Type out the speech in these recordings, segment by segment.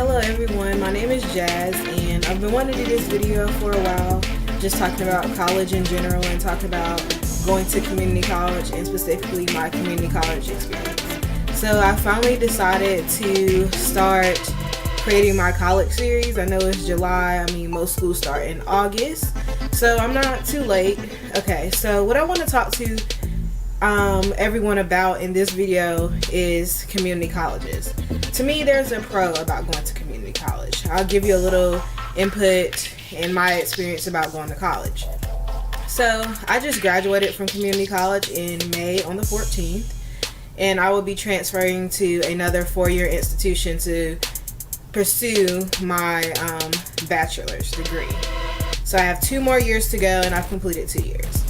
Hello everyone, my name is Jazz and I've been wanting to do this video for a while, just talking about college in general and talking about going to community college and specifically my community college experience. So I finally decided to start creating my college series. I know it's July, most schools start in August, so I'm not too late. Okay, so what I want to talk to everyone about in this video is community colleges. To me, there's a pro about going to community college. I'll give you a little input in my experience about going to college. So I just graduated from community college in May on the 14th, and I will be transferring to another four-year institution to pursue my bachelor's degree. So I have 2 more years to go and I've completed 2 years.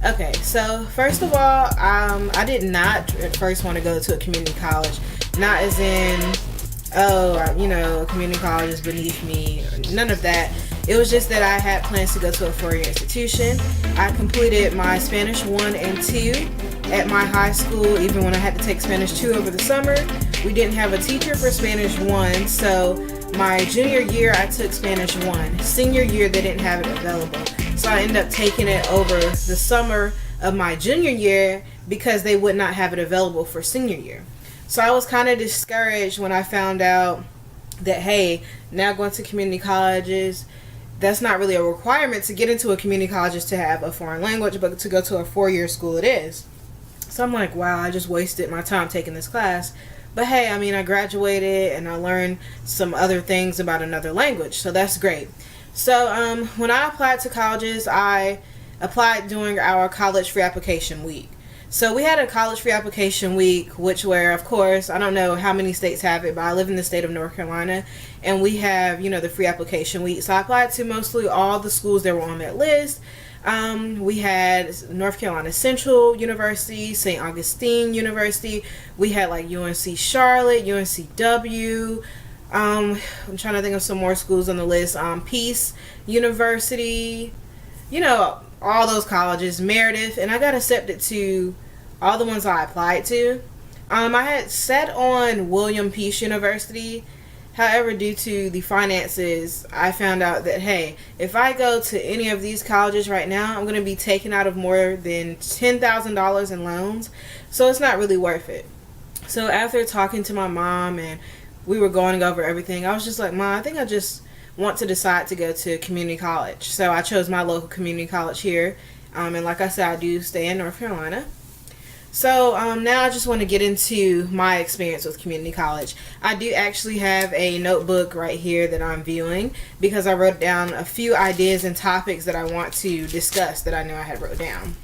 Okay, so first of all, I did not at first want to go to a community college. Not as in, a community college is beneath me. None of that. It was just that I had plans to go to a four-year institution. I completed my Spanish 1 and 2 at my high school, even when I had to take Spanish 2 over the summer. We didn't have a teacher for Spanish 1, so my junior year I took Spanish 1. Senior year they didn't have it available. So I ended up taking it over the summer of my junior year because they would not have it available for senior year. So I was kind of discouraged when I found out that, hey, now going to community colleges, that's not really a requirement to get into a community college is to have a foreign language, but to go to a four-year school it is. So I'm like, wow, I just wasted my time taking this class. But hey, I graduated and I learned some other things about another language, so that's great. So when I applied to colleges, I applied during our college free application week. So we had a college free application week, where, of course, I don't know how many states have it, but I live in the state of North Carolina, and we have, the free application week. So I applied to mostly all the schools that were on that list. We had North Carolina Central University, St. Augustine University. We had like UNC Charlotte, UNCW. I'm trying to think of some more schools on the list. Peace University, all those colleges, Meredith, and I got accepted to all the ones I applied to. I had set on William Peace University. However, due to the finances, I found out that, hey, if I go to any of these colleges right now, I'm going to be taken out of more than $10,000 in loans, so it's not really worth it. So after talking to my mom and we were going over everything, I was just like, Mom, I think I just want to decide to go to community college. So I chose my local community college here, and like I said, I do stay in North Carolina. So now I just want to get into my experience with community college. I do actually have a notebook right here that I'm viewing because I wrote down a few ideas and topics that I want to discuss that I know I had wrote down.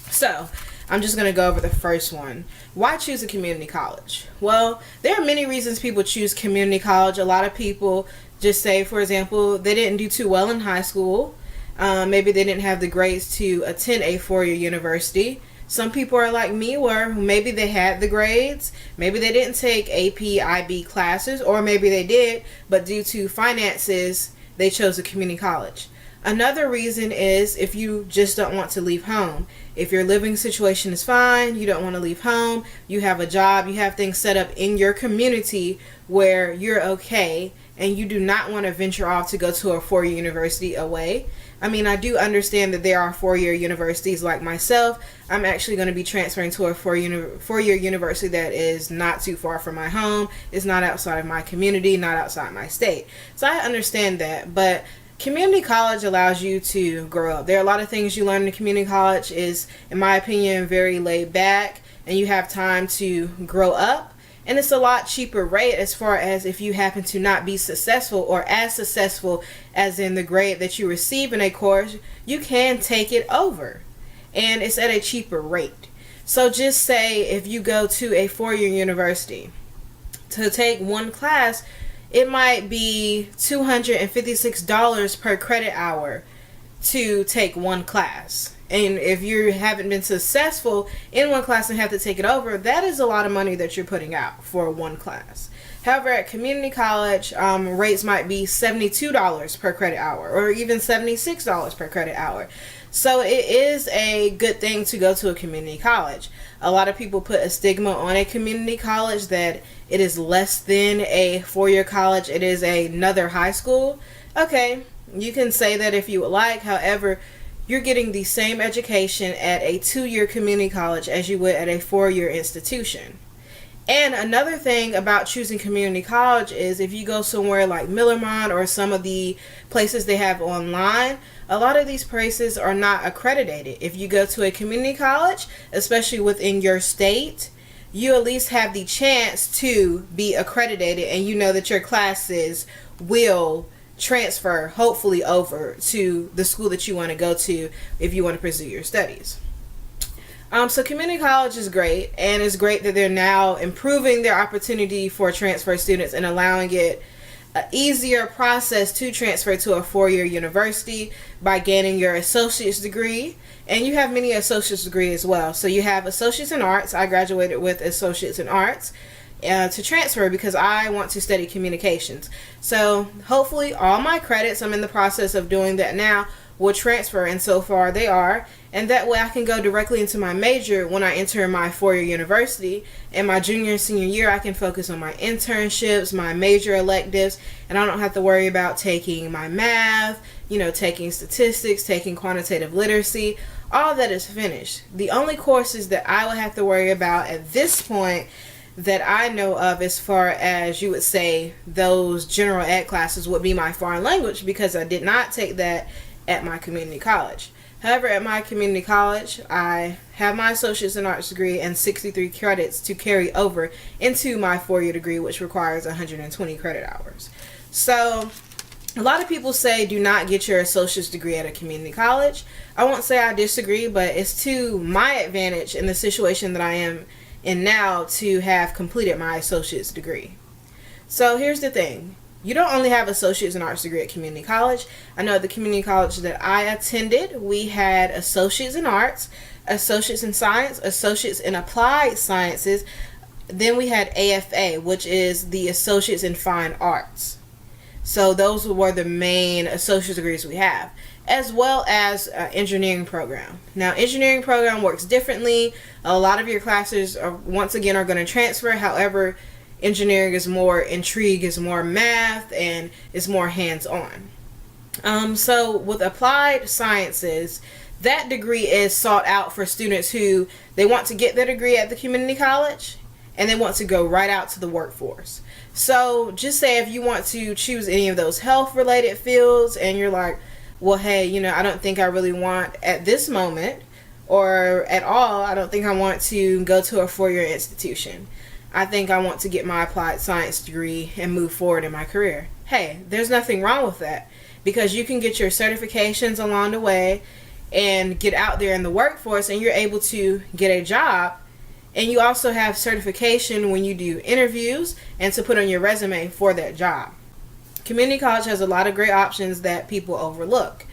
So I'm just going to go over the first one. Why choose a community college? Well, there are many reasons people choose community college. A lot of people just say, for example, they didn't do too well in high school. Maybe they didn't have the grades to attend a four-year university. Some people are like me where maybe they had the grades, maybe they didn't take AP, IB classes, or maybe they did, but due to finances, they chose a community college. Another reason is if you just don't want to leave home. If your living situation is fine, you don't want to leave home, you have a job, you have things set up in your community where you're okay, and you do not want to venture off to go to a four-year university away. I do understand that there are four-year universities like myself. I'm actually going to be transferring to a four-year university that is not too far from my home. It's not outside of my community, not outside my state. So I understand that, but community college allows you to grow up. There are a lot of things you learn in community college is, in my opinion, very laid back, and you have time to grow up. And it's a lot cheaper rate as far as if you happen to not be successful or as successful as in the grade that you receive in a course, you can take it over. And it's at a cheaper rate. So just say if you go to a four-year university to take one class, it might be $256 per credit hour to take one class. And if you haven't been successful in one class and have to take it over, that is a lot of money that you're putting out for one class. However, at community college, rates might be $72 per credit hour or even $76 per credit hour. So it is a good thing to go to a community college. A lot of people put a stigma on a community college that it is less than a four-year college. It is another high school. Okay, you can say that if you would like. However, you're getting the same education at a 2-year community college as you would at a 4-year institution. And another thing about choosing community college is if you go somewhere like Millermont or some of the places they have online, a lot of these places are not accredited. If you go to a community college, especially within your state, you at least have the chance to be accredited, and you know that your classes will transfer hopefully over to the school that you want to go to if you want to pursue your studies. So community college is great, and it's great that they're now improving their opportunity for transfer students and allowing it an easier process to transfer to a 4-year university by gaining your associate's degree. And you have many associate's degrees as well. So you have associates in arts. I graduated with associates in arts to transfer because I want to study communications. So hopefully all my credits, I'm in the process of doing that now, will transfer, and so far they are, and that way I can go directly into my major when I enter my 4-year university. In my junior and senior year, I can focus on my internships, my major electives, and I don't have to worry about taking my math, taking statistics, taking quantitative literacy. All that is finished. The only courses that I will have to worry about at this point that I know of, as far as you would say those general ed classes, would be my foreign language, because I did not take that at my community college. However, at my community college, I have my associate's in arts degree and 63 credits to carry over into my 4-year degree, which requires 120 credit hours. So a lot of people say do not get your associate's degree at a community college. I won't say I disagree, but it's to my advantage in the situation that I am in now to have completed my associate's degree. So here's the thing. You don't only have associates in arts degree at community college. I know at the community college that I attended, we had associates in arts, associates in science, associates in applied sciences. Then we had AFA, which is the associates in fine arts. So those were the main associate's degrees we have, as well as engineering program. Now, engineering program works differently. A lot of your classes are going to transfer. However, engineering is more intrigue, is more math, and is more hands-on. So with applied sciences, that degree is sought out for students who they want to get their degree at the community college and they want to go right out to the workforce. So just say if you want to choose any of those health related fields and you're like, well, hey, I don't think I really want at this moment or at all, I don't think I want to go to a 4-year institution. I think I want to get my applied science degree and move forward in my career. Hey, there's nothing wrong with that, because you can get your certifications along the way and get out there in the workforce, and you're able to get a job. And you also have certification when you do interviews and to put on your resume for that job. Community college has a lot of great options that people overlook.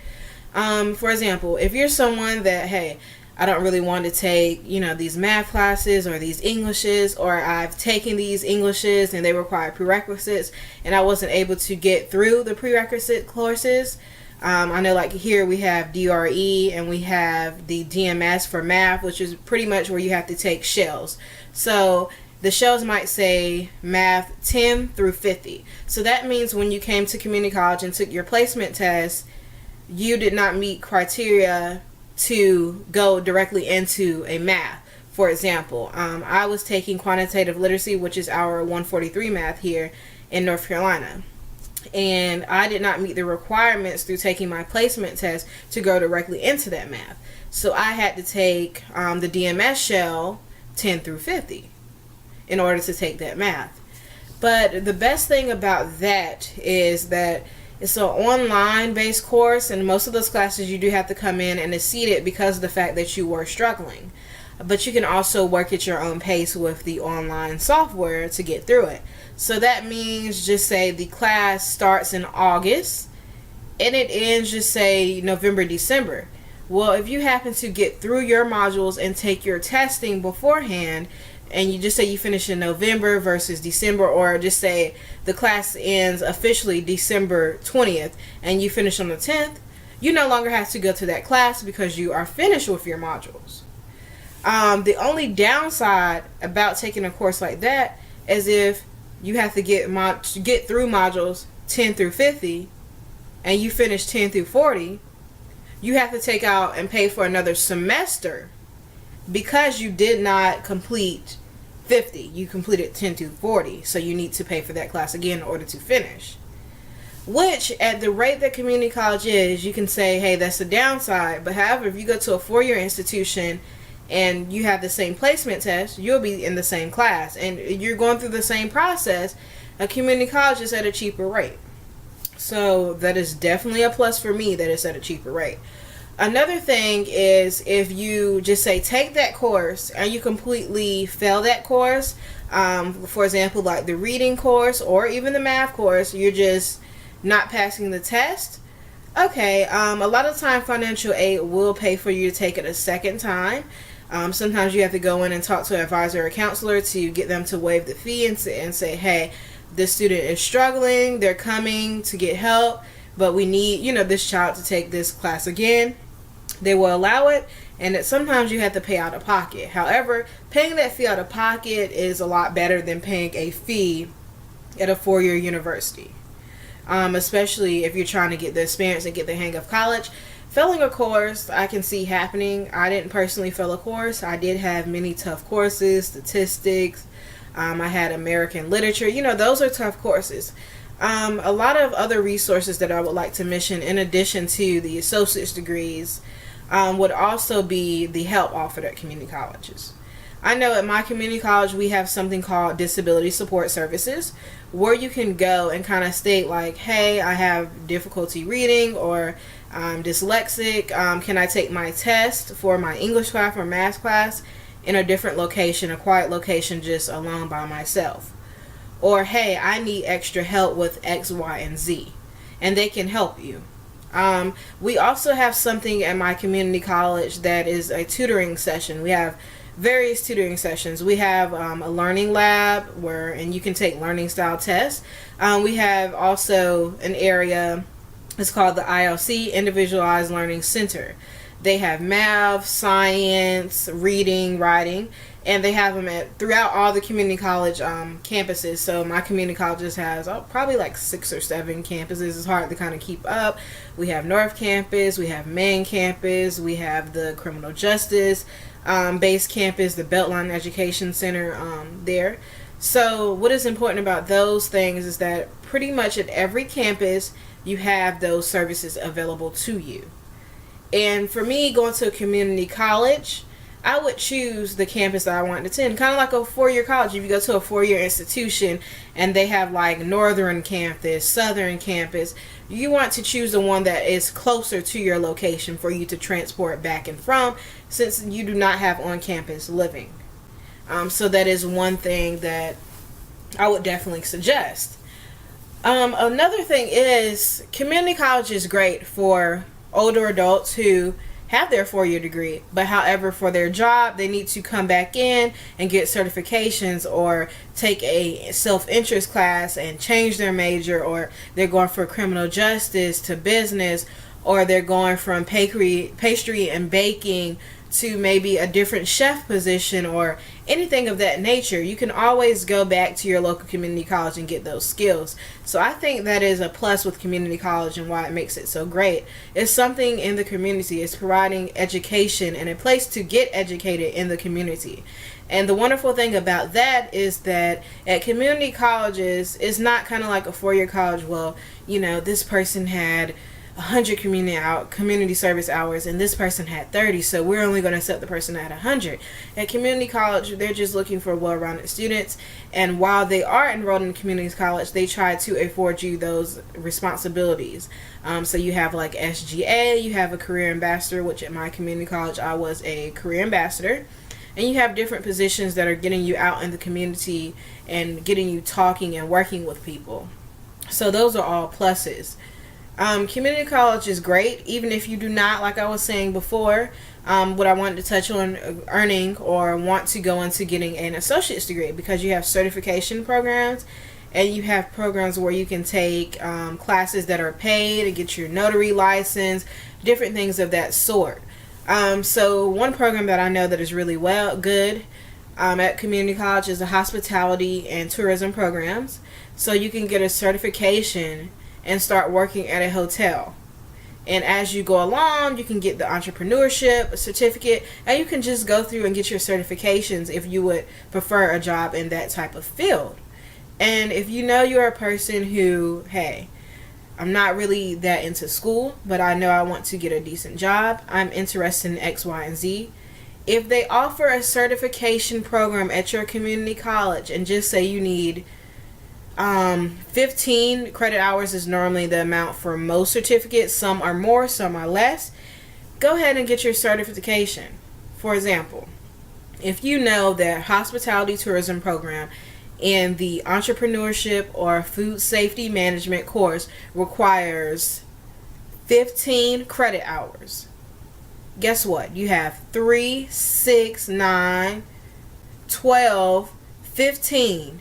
For example, if you're someone that, hey, I don't really want to take, these math classes or these Englishes, or I've taken these Englishes and they require prerequisites and I wasn't able to get through the prerequisite courses. I know like here we have DRE and we have the DMS for math, which is pretty much where you have to take shells. So the shells might say math 10 through 50. So that means when you came to community college and took your placement test, you did not meet criteria to go directly into a math. For example, I was taking quantitative literacy, which is our 143 math here in North Carolina, and I did not meet the requirements through taking my placement test to go directly into that math. So I had to take the DMS shell 10 through 50 in order to take that math. But the best thing about that is that it's an online based course, and most of those classes you do have to come in and exceed it because of the fact that you were struggling. But you can also work at your own pace with the online software to get through it. So that means, just say the class starts in August and it ends, just say, November, December. Well, if you happen to get through your modules and take your testing beforehand, and you just say you finish in November versus December, or just say the class ends officially December 20th and you finish on the 10th, you no longer have to go to that class because you are finished with your modules. The only downside about taking a course like that is if you have to get through modules 10 through 50 and you finish 10 through 40, you have to take out and pay for another semester because you did not complete 50. You completed 10 through 40, so you need to pay for that class again in order to finish. Which, at the rate that community college is, you can say, hey, that's the downside. But however, if you go to a four-year institution and you have the same placement test, you'll be in the same class. And you're going through the same process. A community college is at a cheaper rate. So that is definitely a plus for me that it's at a cheaper rate. Another thing is if you just say take that course and you completely fail that course, for example, like the reading course or even the math course, you're just not passing the test. Okay, a lot of time financial aid will pay for you to take it a second time. Sometimes you have to go in and talk to an advisor or counselor to get them to waive the fee and say, hey, this student is struggling, they're coming to get help, but we need, this child to take this class again. They will allow it, and that sometimes you have to pay out of pocket. However, paying that fee out of pocket is a lot better than paying a fee at a four-year university. Especially if you're trying to get the experience and get the hang of college. Failing a course, I can see happening. I didn't personally fail a course. I did have many tough courses, statistics. I had American literature. Those are tough courses. A lot of other resources that I would like to mention in addition to the associate's degrees would also be the help offered at community colleges. I know at my community college we have something called disability support services where you can go and kind of state like, hey, I have difficulty reading or I'm dyslexic. Can I take my test for my English class or math class in a different location, a quiet location, just alone by myself? Or, hey, I need extra help with X, Y, and Z. And they can help you. We also have something at my community college that is a tutoring session. We have various tutoring sessions. We have a learning lab and you can take learning style tests. We have also an area, it's called the ILC, Individualized Learning Center. They have math, science, reading, writing, and they have them throughout all the community college campuses. So my community colleges has probably like 6 or 7 campuses. It's hard to kind of keep up. We have North Campus, we have Main Campus, we have the Criminal Justice base campus, the Beltline Education Center there. So what is important about those things is that pretty much at every campus you have those services available to you. And for me, going to a community college, I would choose the campus that I want to attend. Kind of like a four-year college. If you go to a four-year institution and they have like Northern Campus, Southern Campus, you want to choose the one that is closer to your location for you to transport back and from, since you do not have on-campus living. So that is one thing that I would definitely suggest. Another thing is community college is great for older adults who have their four-year degree, but however for their job they need to come back in and get certifications or take a self-interest class and change their major, or they're going for criminal justice to business, or they're going from pastry and baking to maybe a different chef position or anything of that nature. You can always go back to your local community college and get those skills. So I think that is a plus with community college and why it makes it so great. It's something in the community. It's providing education and a place to get educated in the community. And the wonderful thing about that is that at community colleges, it's not kind of like a four-year college. Well, this person had 100 community service hours and this person had 30, so we're only going to accept the person at 100. At community college, they're just looking for well-rounded students, and while they are enrolled in community college, they try to afford you those responsibilities. So you have like SGA, you have a career ambassador, which at my community college I was a career ambassador, and you have different positions that are getting you out in the community and getting you talking and working with people. So those are all pluses. Community college is great, even if you do not, like I was saying before, what I wanted to touch on, earning or want to go into getting an associate's degree, because you have certification programs and you have programs where you can take classes that are paid and get your notary license, different things of that sort. So one program that I know that is really good at community college is the hospitality and tourism programs. So you can get a certification and start working at a hotel. And as you go along, you can get the entrepreneurship certificate, and you can just go through and get your certifications if you would prefer a job in that type of field. And if you know you're a person who, hey, I'm not really that into school, but I know I want to get a decent job, I'm interested in X, Y, and Z. If they offer a certification program at your community college, and just say you need 15 credit hours is normally the amount for most certificates. Some are more, some are less. Go ahead and get your certification. For example, if you know that hospitality tourism program and the entrepreneurship or food safety management course requires 15 credit hours, guess what? You have 3, 6, 9, 12, 15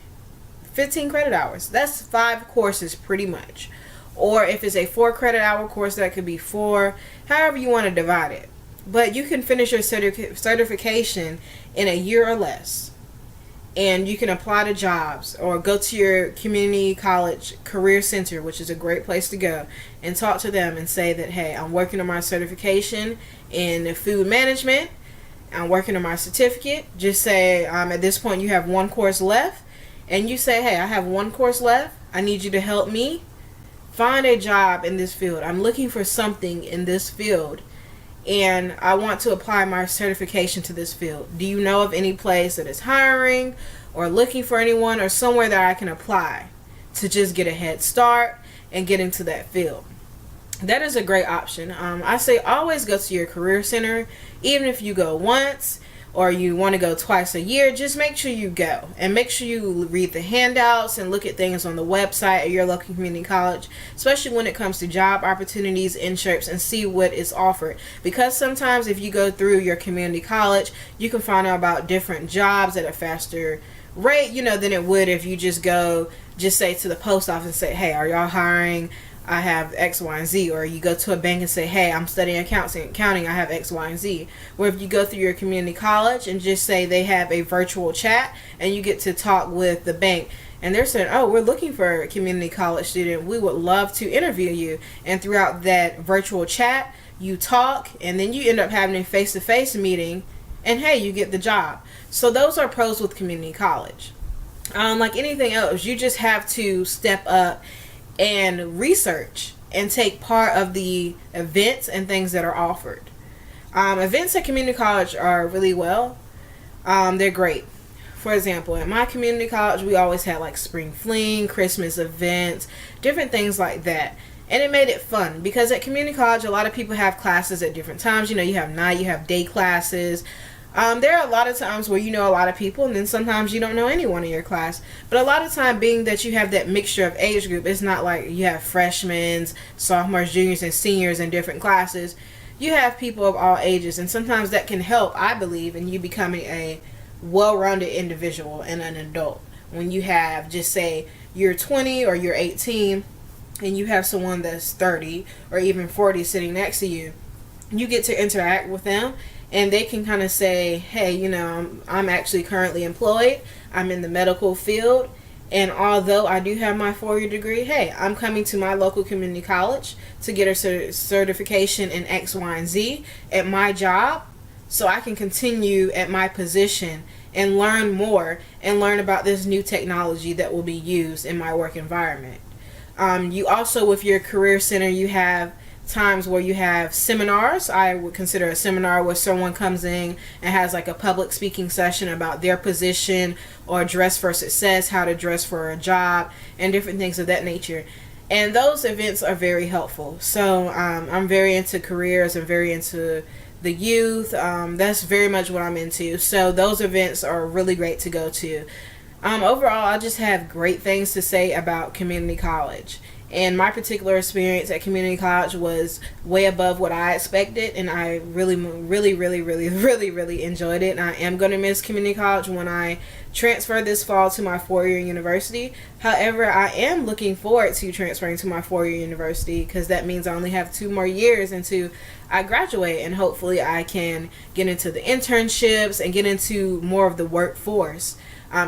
credit hours. That's 5 courses pretty much. Or if it's a 4 credit hour course, that could be 4, however you want to divide it. But you can finish your certification in a year or less, and you can apply to jobs or go to your community college career center, which is a great place to go, and talk to them and say that, hey, I'm working on my certification in food management, I'm working on my certificate. Just say at this point you have 1 course left, and you say, hey, I have 1 course left. I need you to help me find a job in this field. I'm looking for something in this field, and I want to apply my certification to this field. Do you know of any place that is hiring or looking for anyone, or somewhere that I can apply to just get a head start and get into that field? That is a great option. I say always go to your career center. Even if you go once or you want to go twice a year, just make sure you go, and make sure you read the handouts and look at things on the website at your local community college, especially when it comes to job opportunities, internships, and see what is offered. Because sometimes if you go through your community college, you can find out about different jobs at a faster rate, than it would if you just say to the post office and say, hey, are y'all hiring? I have X, Y, and Z. Or you go to a bank and say, hey, I'm studying accounting, I have X, Y, and Z. Or if you go through your community college and just say they have a virtual chat and you get to talk with the bank, and they're saying, oh, we're looking for a community college student, we would love to interview you. And throughout that virtual chat, you talk, and then you end up having a face-to-face meeting, and hey, you get the job. So those are pros with community college. Like anything else, you just have to step up and research and take part of the events and things that are offered. Events at community college are really they're great. For example, at my community college, we always had like spring fling, Christmas events, different things like that. And it made it fun because at community college, a lot of people have classes at different times. You have night, you have day classes. There are a lot of times where you know a lot of people, and then sometimes you don't know anyone in your class. But a lot of time, being that you have that mixture of age group, it's not like you have freshmen, sophomores, juniors, and seniors in different classes. You have people of all ages, and sometimes that can help, I believe, in you becoming a well-rounded individual and an adult. When you have, just say, you're 20 or you're 18, and you have someone that's 30 or even 40 sitting next to you, you get to interact with them. And they can kind of say, hey, I'm actually currently employed. I'm in the medical field. And although I do have my 4-year degree, hey, I'm coming to my local community college to get a certification in X, Y, and Z at my job, so I can continue at my position and learn more and learn about this new technology that will be used in my work environment. You also, with your career center, you have times where you have seminars. I would consider a seminar where someone comes in and has like a public speaking session about their position, or dress for success, how to dress for a job, and different things of that nature. And those events are very helpful. So I'm very into careers. I'm very into the youth. That's very much what I'm into. So those events are really great to go to. Overall, I just have great things to say about community college. And my particular experience at community college was way above what I expected, and I really enjoyed it. And I am going to miss community college when I transfer this fall to my 4-year university. However, I am looking forward to transferring to my 4-year university, because that means I only have 2 more years until I graduate, and hopefully I can get into the internships and get into more of the workforce.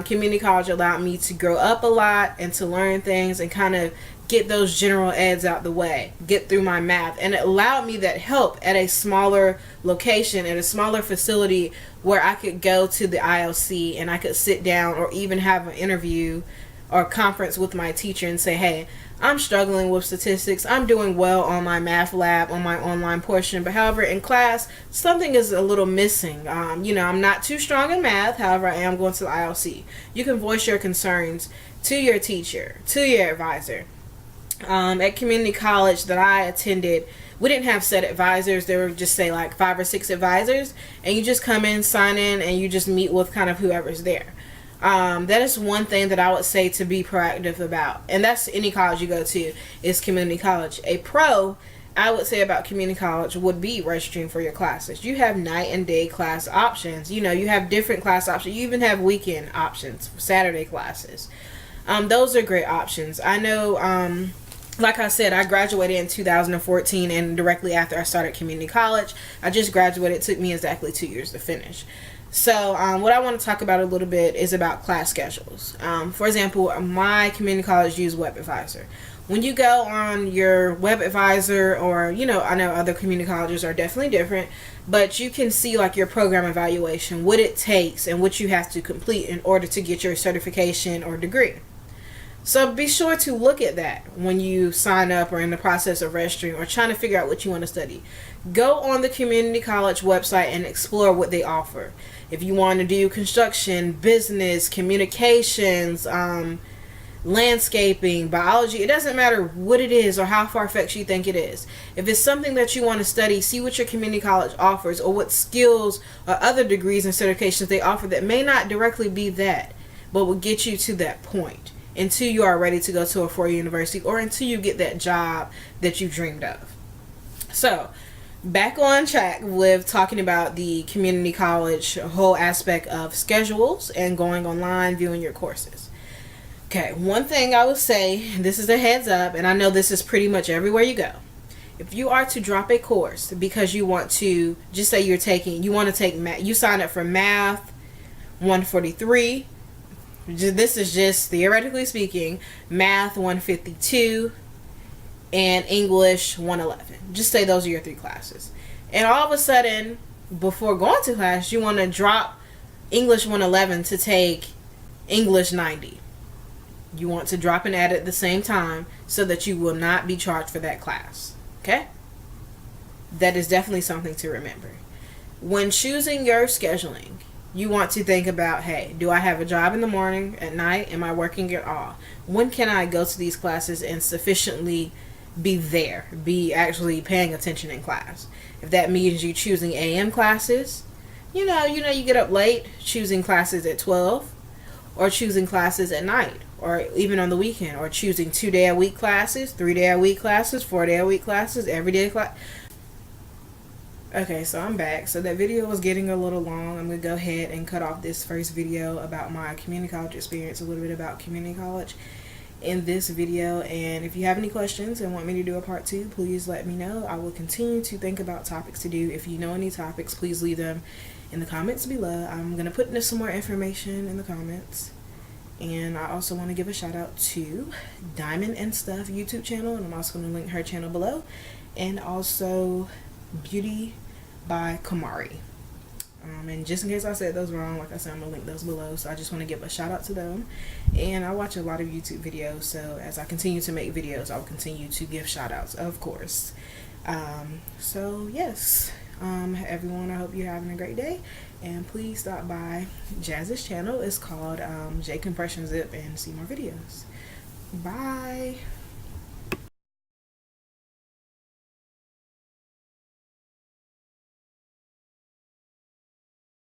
Community college allowed me to grow up a lot and to learn things and kind of get those general eds out the way, get through my math, and it allowed me that help at a smaller location, at a smaller facility, where I could go to the ILC and I could sit down or even have an interview or conference with my teacher and say, hey, I'm struggling with statistics. I'm doing well on my math lab, on my online portion, but however, in class, something is a little missing. I'm not too strong in math. However, I am going to the ILC. You can voice your concerns to your teacher, to your advisor. At community college that I attended, we didn't have set advisors. There were just, say, like 5 or 6 advisors, and you just come in, sign in, and you just meet with kind of whoever's there. That is one thing that I would say to be proactive about, and that's any college you go to, is community college. A pro, I would say, about community college would be registering for your classes. You have night and day class options. You have different class options. You even have weekend options for Saturday classes. Those are great options. I know, like I said, I graduated in 2014, and directly after I started community college. I just graduated. It took me exactly 2 years to finish. So what I want to talk about a little bit is about class schedules. For example, my community college used WebAdvisor. When you go on your WebAdvisor, or I know other community colleges are definitely different, but you can see like your program evaluation, what it takes and what you have to complete in order to get your certification or degree. So be sure to look at that when you sign up or in the process of registering or trying to figure out what you want to study. Go on the community college website and explore what they offer. If you want to do construction, business, communications, landscaping, biology, it doesn't matter what it is or how far-fetched you think it is. If it's something that you want to study, see what your community college offers, or what skills or other degrees and certifications they offer that may not directly be that, but will get you to that point until you are ready to go to a 4-year university, or until you get that job that you dreamed of. So, back on track with talking about the community college whole aspect of schedules and going online, viewing your courses. Okay, one thing I would say, this is a heads up, and I know this is pretty much everywhere you go. If you are to drop a course because you want to, just say you want to take math, you sign up for Math 143. This is just theoretically speaking, Math 152 and English 111. Just say those are your 3 classes. And all of a sudden, before going to class, you want to drop English 111 to take English 90. You want to drop and add at the same time so that you will not be charged for that class. Okay? That is definitely something to remember. When choosing your scheduling, you want to think about, hey, do I have a job in the morning, at night? Am I working at all? When can I go to these classes and sufficiently be there, be actually paying attention in class? If that means you choosing AM classes, you get up late, choosing classes at 12, or choosing classes at night, or even on the weekend, or choosing 2-day-a-week classes, 3-day-a-week classes, 4-day-a-week classes, everyday class. Okay, so I'm back. So that video was getting a little long. I'm going to go ahead and cut off this first video about my community college experience, a little bit about community college in this video. And if you have any questions and want me to do a part 2, please let me know. I will continue to think about topics to do. If you know any topics, please leave them in the comments below. I'm going to put some more information in the comments. And I also want to give a shout out to Diamond and Stuff YouTube channel, and I'm also going to link her channel below, and also Beauty by Kamari. And just in case I said those wrong, like I said, I'm going to link those below. So I just want to give a shout out to them. And I watch a lot of YouTube videos, so as I continue to make videos, I'll continue to give shout outs, of course. So yes, everyone, I hope you're having a great day. And please stop by Jazz's channel. It's called J Compression Zip, and see more videos. Bye.